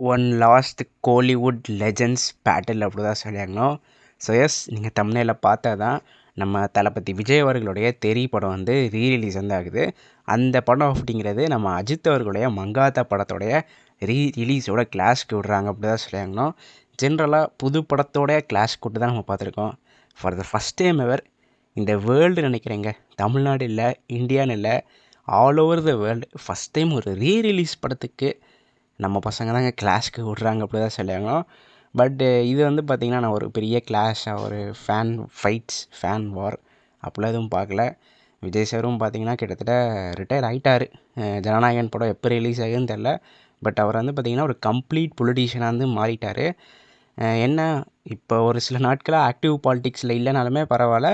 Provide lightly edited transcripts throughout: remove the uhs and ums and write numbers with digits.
One last Kollywood legends battle அப்படி தான் சொல்லியாகணும். ஸோ எஸ், நீங்கள் தமிழில் பார்த்தா தான் நம்ம தளபதி விஜய் அவர்களுடைய தெறி படம் வந்து ரீரிலீஸ் வந்து ஆகுது. அந்த படம் அப்படிங்கிறது நம்ம அஜித் அவர்களுடைய மங்காத்தா படத்தோடைய ரீரிலீஸோட கிளாஷ்க்கு விடுறாங்க அப்படி தான் சொல்லியாகணும். ஜென்ரலாக புது படத்தோட கிளாஷ் கூட்டு தான் நம்ம பார்த்துருக்கோம். For the first time ever இந்த வேர்ல்டு நினைக்கிறேங்க, தமிழ்நாடு இல்லை, இந்தியான்னு இல்லை, all over the world first time ஒரு ரீரிலீஸ் படத்துக்கு நம்ம பசங்க தாங்க கிளாஷ்க்கு விட்றாங்க அப்படி தான் சொல்லுவாங்க. பட்டு இது வந்து பார்த்திங்கன்னா நான் ஒரு பெரிய கிளாஷாக ஒரு ஃபேன் வார் அப்படிலாம் எதுவும் பார்க்கல. விஜய் சாரும் பார்த்திங்கன்னா கிட்டத்தட்ட ரிட்டையர் ஆகிட்டார். ஜனநாயகன் படம் எப்போ ரிலீஸ் ஆகுதுன்னு தெரில. பட் அவர் வந்து பார்த்திங்கன்னா ஒரு கம்ப்ளீட் பொலிட்டீஷியனாக வந்து மாறிட்டார். என்ன இப்போ ஒரு சில நாட்களாக ஆக்டிவ் பாலிட்டிக்ஸில் இல்லைனாலுமே பரவாயில்ல,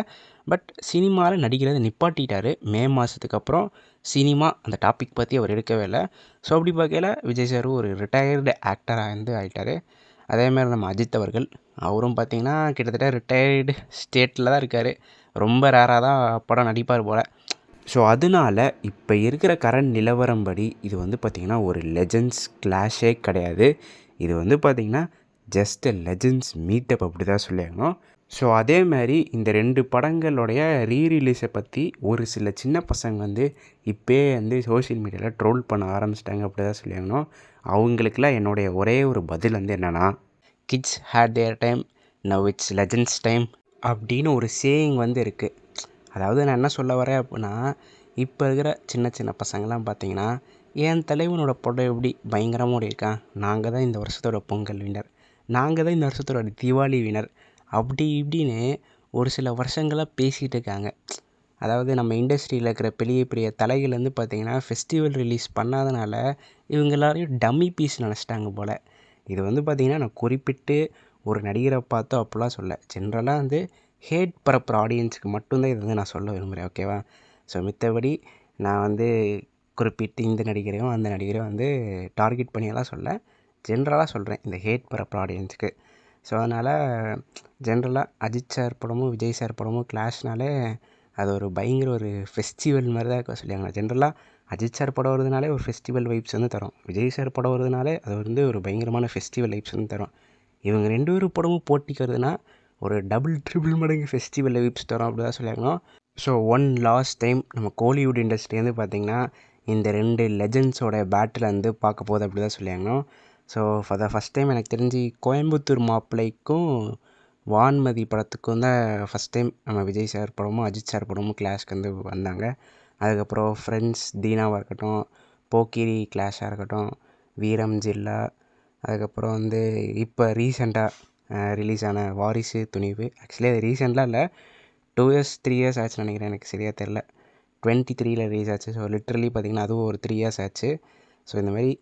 பட் சினிமாவில் நடிக்கிறத நிப்பாட்டிட்டார். மே மாதத்துக்கு அப்புறம் சினிமா அந்த டாபிக் பற்றி அவர் எடுக்கவே இல்லை. ஸோ அப்படி பார்க்கையில் விஜய் சார் ஒரு ரிட்டையர்டு ஆக்டராக வந்து ஆகிட்டார். அதேமாதிரி நம்ம அஜித் அவரும் பார்த்திங்கன்னா கிட்டத்தட்ட ரிட்டையர்டு ஸ்டேட்டில் தான் இருக்கார். ரொம்ப ரேராக தான் படம் நடிப்பார் போல். ஸோ அதனால இப்போ இருக்கிற கரண்ட் நிலவரம்படி இது வந்து பார்த்திங்கன்னா ஒரு லெஜெண்ட்ஸ் கிளாஷே கிடையாது. இது வந்து பார்த்திங்கன்னா ஜஸ்ட் லெஜெண்ட்ஸ் மீட்டப் அப்படி தான் சொல்லியாகணும். ஸோ அதேமாதிரி இந்த 2 படங்களுடைய ரீரிலீஸை பற்றி ஒரு சில சின்ன பசங்க வந்து இப்போயே வந்து சோஷியல் மீடியாவில் ட்ரோல் பண்ண ஆரம்பிச்சிட்டாங்க அப்படி தான் சொல்லியாகணும். அவங்களுக்கெல்லாம் என்னுடைய ஒரே ஒரு பதில் வந்து என்னென்னா, kids had their time, now it's legends time அப்படின்னு ஒரு சேயிங் வந்து இருக்குது. அதாவது நான் என்ன சொல்ல வரேன் அப்படின்னா, இப்போ இருக்கிற சின்ன சின்ன பசங்கள்லாம் பார்த்தீங்கன்னா, என் தலைவனோட படம் எப்படி பயங்கரமாக ஓடியிருக்கான், நாங்கள் தான் இந்த வருஷத்தோட பொங்கல் வினர், நாங்கள் தான் இந்த வருஷத்தோட தீபாவளி வினர் அப்படி இப்படின்னு ஒரு சில வருஷங்களாக பேசிகிட்டு இருக்காங்க. அதாவது நம்ம இண்டஸ்ட்ரியில் இருக்கிற பெரிய பெரிய தலைகள் வந்து பார்த்திங்கன்னா ஃபெஸ்டிவல் ரிலீஸ் பண்ணாதனால இவங்க எல்லாரையும் டம்மி பீஸ் நினச்சிட்டாங்க போல். இது வந்து பார்த்திங்கன்னா நான் குறிப்பிட்டு ஒரு நடிகரை பார்த்தோம் அப்படிலாம் சொல்ல, ஜென்ரலாக வந்து ஹேட் பரப்புகிற ஆடியன்ஸுக்கு மட்டும்தான் இது வந்து நான் சொல்ல விரும்புகிறேன், ஓகேவா? ஸோ மித்தபடி நான் வந்து குறிப்பிட்டு இந்த நடிகரையும் அந்த நடிகரையும் வந்து டார்கெட் பண்ணியெல்லாம் சொல்ல, ஜென்ரலாக சொல்கிறேன் இந்த ஹேட் பரப்புகிற ஆடியன்ஸுக்கு. ஸோ அதனால் ஜென்ரலாக அஜித் சார் படமும் விஜய் சார் படமும் கிளாஷ்னாலே அது ஒரு பயங்கர ஒரு ஃபெஸ்டிவல் மாதிரி தான் இருக்க சொல்லியாங்க. ஜென்ரலாக அஜித் சார் படம் வருதுனாலே ஒரு ஃபெஸ்டிவல் வைப்ஸ் வந்து தரும். விஜய் சார் படம் வருதுனாலே அது வந்து ஒரு பயங்கரமான ஃபெஸ்டிவல் வைப்ஸ் வந்து தரும். இவங்க 2 பேரும் படமும் போட்டிக்கிறதுனா ஒரு டபுள் ட்ரிபிள் மடங்கு ஃபெஸ்டிவல் வைப்ஸ் தரும் அப்படி தான் சொல்லியாகணும். ஸோ ஒன் லாஸ்ட் டைம் நம்ம கோலிவுட் இண்டஸ்ட்ரி வந்து பார்த்திங்கன்னா இந்த 2 லெஜெண்ட்ஸோட பேட்டில் வந்து பார்க்க போகுது அப்படி தான் சொல்லியாகணும். So for the first time எனக்கு தெரிஞ்சு கோயம்புத்தூர் மாப்பிள்ளைக்கும் வான்மதி படத்துக்கும் தான் ஃபஸ்ட் டைம் நம்ம விஜய் சார் படமும் அஜித் சார் படமும் கிளாஷ்க்கு வந்து வந்தாங்க. அதுக்கப்புறம் ஃப்ரெண்ட்ஸ் தீனாவாக இருக்கட்டும், போக்கிரி கிளாஷாக இருக்கட்டும், வீரம் ஜில்லா, அதுக்கப்புறம் வந்து இப்போ ரீசெண்டாக ரிலீஸ் ஆன வாரிசு துணிவு. ஆக்சுவலி அது ரீசெண்டாக இல்லை, 2 இயர்ஸ் 3 இயர்ஸ் ஆச்சுன்னு நினைக்கிறேன், எனக்கு சரியாக தெரில. 23 ரிலீஸ் ஆச்சு. ஸோ லிட்ரலி பார்த்திங்கன்னா அதுவும் ஒரு 3 இயர்ஸ் ஆச்சு. ஸோ இந்த மாதிரி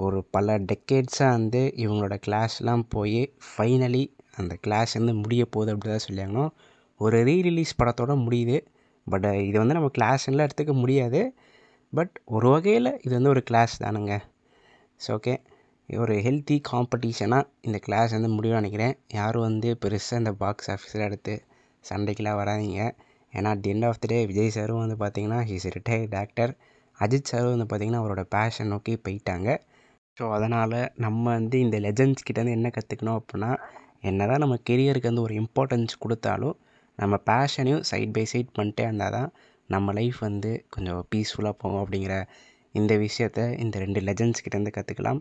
ஒரு பல டெக்கேட்ஸாக வந்து இவங்களோட கிளாஸ்லாம் போய் ஃபைனலி அந்த கிளாஸ் வந்து முடிய போகுது அப்படி தான் சொல்லியாகணும். ஒரு ரீரிலீஸ் படத்தோடு முடியுது. பட் இதை வந்து நம்ம கிளாஸ்லாம் எடுத்துக்க முடியாது. பட் ஒரு வகையில் இது வந்து ஒரு கிளாஸ் தானுங்க. ஸோ ஓகே, ஒரு ஹெல்த்தி காம்படிஷனாக இந்த கிளாஸ் வந்து முடியும்னு நினைக்கிறேன். யாரும் வந்து பெருசாக இந்த பாக்ஸ் ஆஃபீஸில் எடுத்து சண்டைக்கெலாம் வராதிங்க. ஏன்னா at the end of the day Vijay சாரும் வந்து பார்த்திங்கன்னா ஹீஸ் ரிட்டையர்ட் ஆக்டர். அஜித் சாரும் வந்து பார்த்திங்கன்னா அவரோட பேஷன் நோக்கி போயிட்டாங்க. ஸோ அதனால் நம்ம வந்து இந்த லெஜெண்ட்ஸ் கிட்டேருந்து என்ன கற்றுக்கணும் அப்படின்னா, என்ன தான் நம்ம கெரியருக்கு வந்து ஒரு இம்பார்ட்டன்ஸ் கொடுத்தாலும் நம்ம பேஷனையும் சைட் பை சைட் பண்ணிட்டே இருந்தால் தான் நம்ம லைஃப் வந்து கொஞ்சம் பீஸ்ஃபுல்லாக போகும் அப்படிங்கிற இந்த விஷயத்த இந்த 2 லெஜெண்ட்ஸ் கிட்டேருந்து கற்றுக்கலாம்.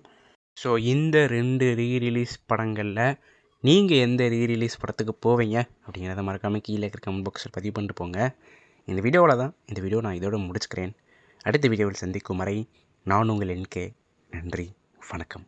ஸோ இந்த 2 ரீரிலீஸ் படங்களில் நீங்கள் எந்த ரீரிலீஸ் படத்துக்கு போவீங்க அப்படிங்கிறத மறக்காமல் கீழே இருக்கிற கமெண்ட் பாக்ஸில் பதிவு பண்ணிட்டு போங்க. இந்த வீடியோ நான் இதோடு முடிச்சுக்கிறேன். அடுத்த வீடியோவில் சந்திக்கும் வரை நான் உங்கள் NK. நன்றி, வணக்கம்.